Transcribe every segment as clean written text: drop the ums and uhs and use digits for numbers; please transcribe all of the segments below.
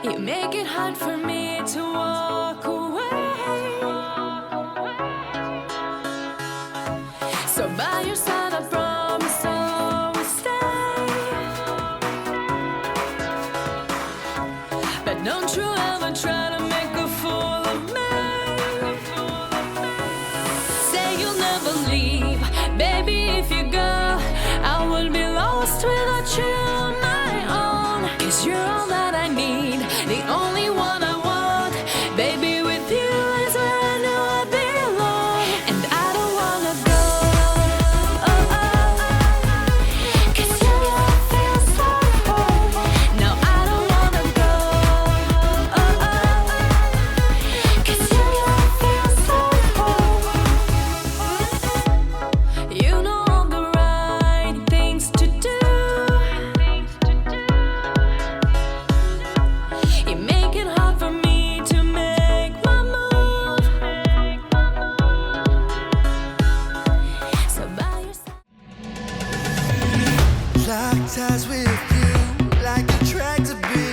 You make it hard for me to walk away. So by your side I promise I'll always stay. But don't you ever try to make a fool of me. Say you'll never leave, baby, if you go I will be lost without you on my own. 'Cause you're all that I need, the only one I want. Baby, with you is where I know I belong. And I don't wanna go, 'cause your love feels so whole. Now I don't wanna go, 'cause your love feels so whole. You know all the right things to do. You make it hard for me to make my move. So by your side. Locked eyes with you, like a track to be.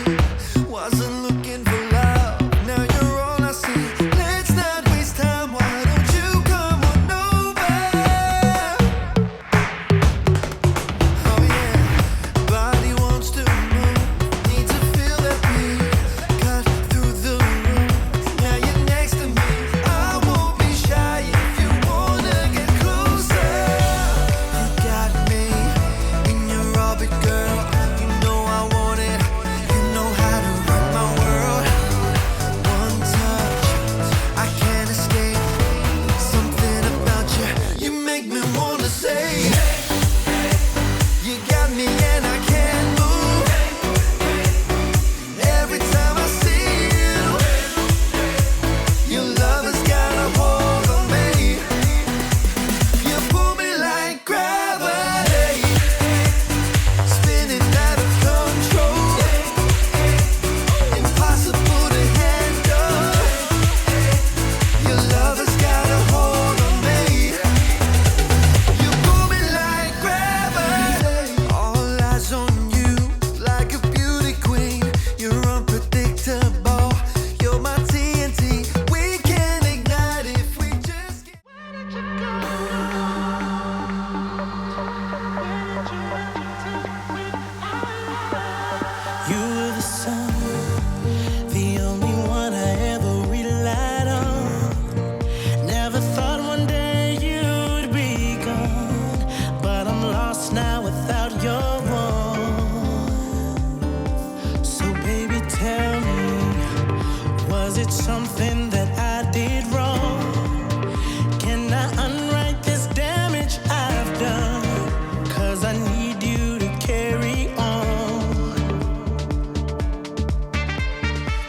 Wasn't looking for love, now you're all I see. Let's not waste time, why don't you come on over? Oh yeah, body wants to move, need to feel that beat. Cut through the room, now you're next to me. I won't be shy if you wanna get closer. You got me in your orbit, girl. You know I want it. You know how to rock my world. One touch, I can't escape. Something about you, you make me wanna say. You got me and I can't move. Every time I see you, your love has got a hold on me. You pull me like gravity, spinning out of control. Impossible to handle. Your love has got a hold on me. You pull me like gravity. All eyes on you, like a beauty queen. You're unpredictable. You're my TNT. We can ignite if we just get. Where did you go? You were the sun, the only one I ever relied on. Never thought one day you'd be gone, but I'm lost now without your warmth. So baby, tell me, was it something that I did wrong? Can I unwrite this damage I've done? 'Cause I need you to carry on.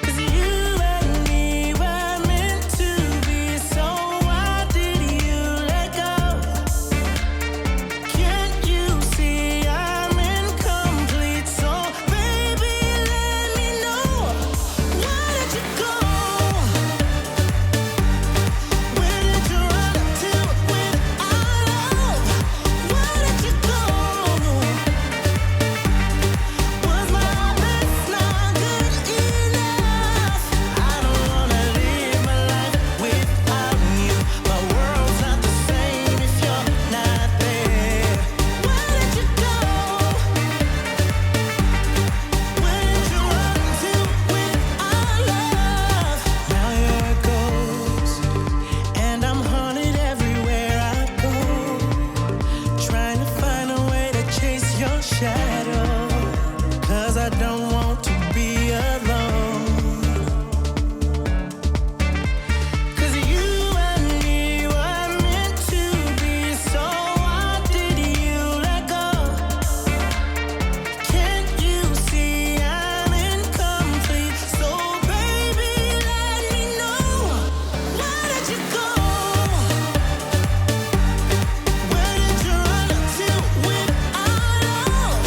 'Cause you and me were meant to be, so why did you let go? Can't you see I'm incomplete? So baby, let me know, why did you go? Where did you run to with our love? Why did you go? Was my best not good enough? I don't wanna live my life without you. My world's not the same if you're not there. Where did you go? Where did you run to with our love? Now you're a ghost, and I'm haunted everywhere I go, trying to find a way to chase your shadow. 'Cause I don't want to be alone. 'Cause you and me were meant to be, so why did you let go? Can't you see I'm incomplete? So baby, let me know, why did you go? Where did you run to with our love?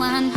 one